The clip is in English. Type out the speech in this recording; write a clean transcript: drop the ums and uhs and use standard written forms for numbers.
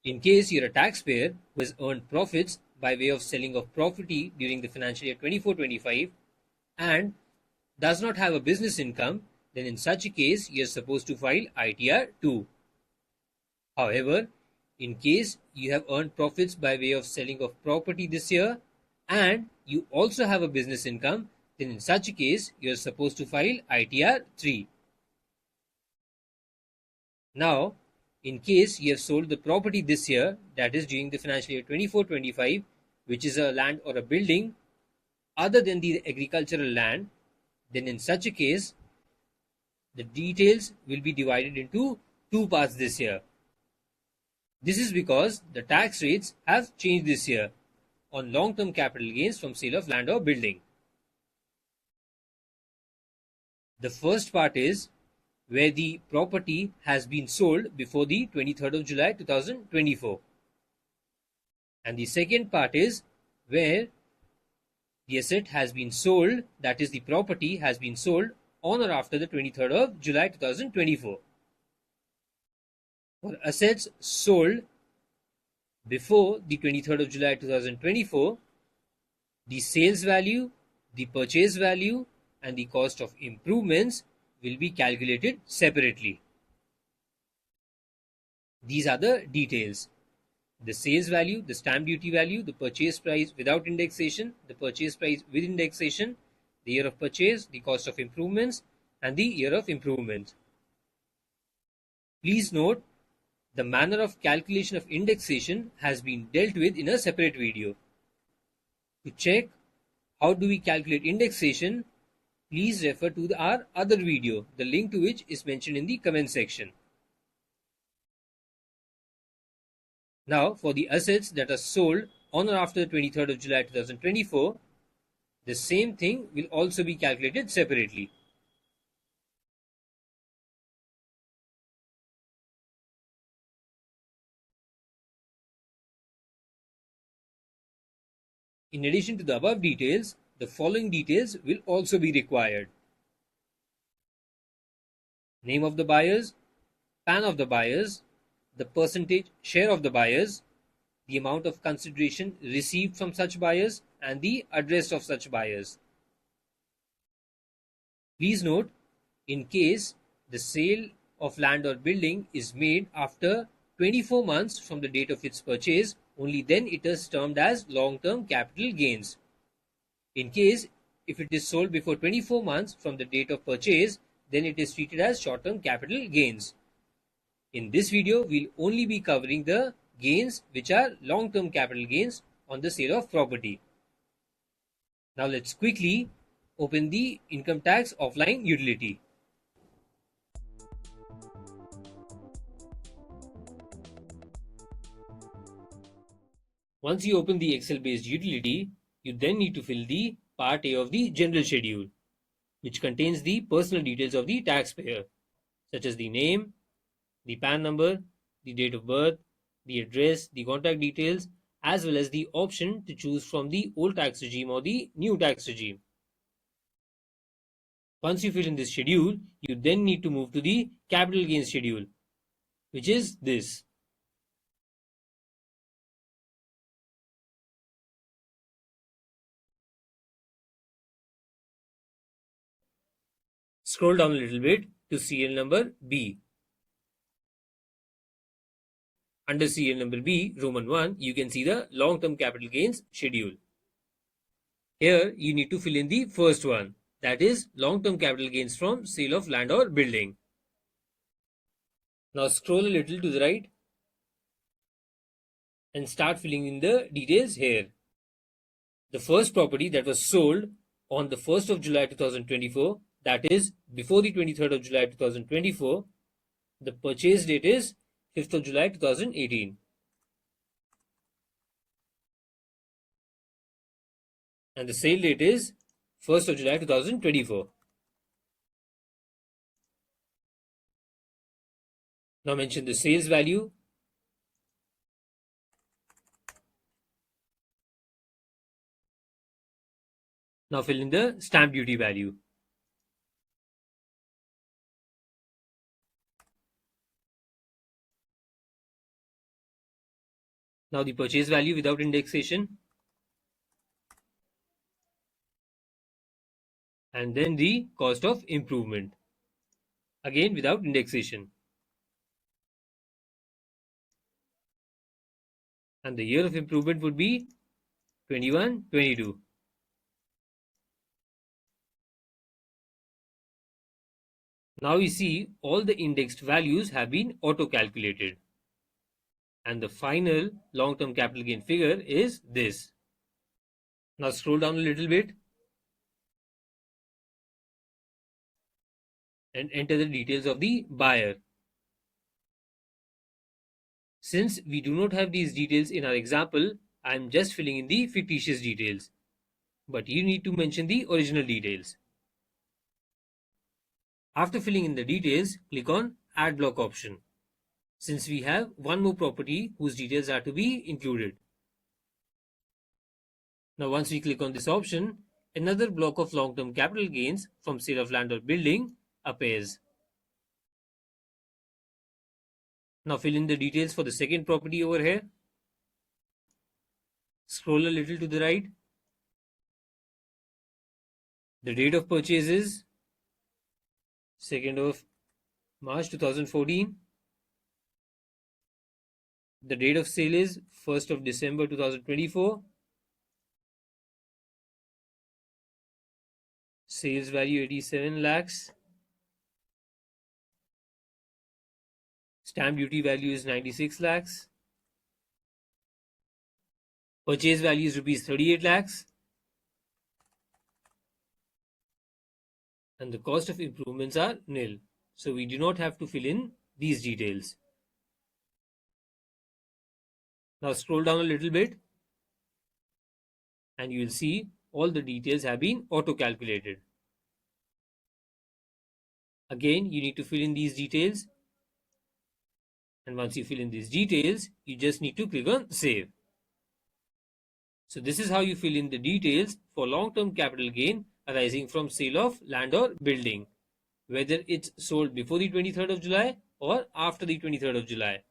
In case you're a taxpayer who has earned profits by way of selling of property during the financial year 24-25 and does not have a business income, then in such a case you're supposed to file ITR-2. However, in case you have earned profits by way of selling of property this year and you also have a business income, then in such a case you're supposed to file ITR-3. Now, in case you have sold the property this year, that is during the financial year 24-25, which is a land or a building other than the agricultural land, then in such a case, the details will be divided into two parts this year. This is because the tax rates have changed this year on long-term capital gains from sale of land or building. The first part is where the property has been sold before the 23rd of July 2024. And the second part is where the asset has been sold, that is the property has been sold on or after the 23rd of July 2024. For assets sold before the 23rd of July 2024, the sales value, the purchase value, and the cost of improvements will be calculated separately. These are the details: the sales value, the stamp duty value, the purchase price without indexation, the purchase price with indexation, the year of purchase, the cost of improvements, and the year of improvement. Please note, the manner of calculation of indexation has been dealt with in a separate video. To check how do we calculate indexation, please refer to our other video, the link to which is mentioned in the comment section. Now, for the assets that are sold on or after the 23rd of July 2024, the same thing will also be calculated separately. In addition to the above details, the following details will also be required: name of the buyers, PAN of the buyers, the percentage share of the buyers, the amount of consideration received from such buyers, and the address of such buyers. Please note, in case the sale of land or building is made after 24 months from the date of its purchase, only then it is termed as long-term capital gains. In case if it is sold before 24 months from the date of purchase, then it is treated as short-term capital gains. In this video, we'll only be covering the gains which are long-term capital gains on the sale of property. Now let's quickly open the income tax offline utility. Once you open the Excel-based utility, you then need to fill the Part A of the General Schedule, which contains the personal details of the taxpayer, such as the name, the PAN number, the date of birth, the address, the contact details, as well as the option to choose from the old tax regime or the new tax regime. Once you fill in this schedule, you then need to move to the capital gains schedule, which is this. Scroll down a little bit to serial number B. Under serial number B, Roman 1, you can see the long-term capital gains schedule. Here, you need to fill in the first one, that is long-term capital gains from sale of land or building. Now scroll a little to the right and start filling in the details here. The first property that was sold on the 1st of July 2024, that is before the 23rd of July 2024, the purchase date is 5th of July 2018. And the sale date is 1st of July 2024. Now mention the sales value. Now fill in the stamp duty value. Now the purchase value without indexation, and then the cost of improvement, again without indexation. And the year of improvement would be 21-22. Now we see all the indexed values have been auto-calculated. And the final long-term capital gain figure is this. Now scroll down a little bit and enter the details of the buyer. Since we do not have these details in our example, I am just filling in the fictitious details. But you need to mention the original details. After filling in the details, click on Add Block option. Since we have one more property whose details are to be included. Now once we click on this option, another block of long-term capital gains from sale of land or building appears. Now fill in the details for the second property over here. Scroll a little to the right. The date of purchase is 2nd of March 2014. The date of sale is 1st of December 2024. Sales value 87 lakhs. Stamp duty value is 96 lakhs. Purchase value is rupees 38 lakhs. And the cost of improvements are nil. So we do not have to fill in these details. Now scroll down a little bit and you will see all the details have been auto-calculated. Again, you need to fill in these details. And once you fill in these details, you just need to click on Save. So this is how you fill in the details for long-term capital gain arising from sale of land or building, whether it's sold before the 23rd of July or after the 23rd of July.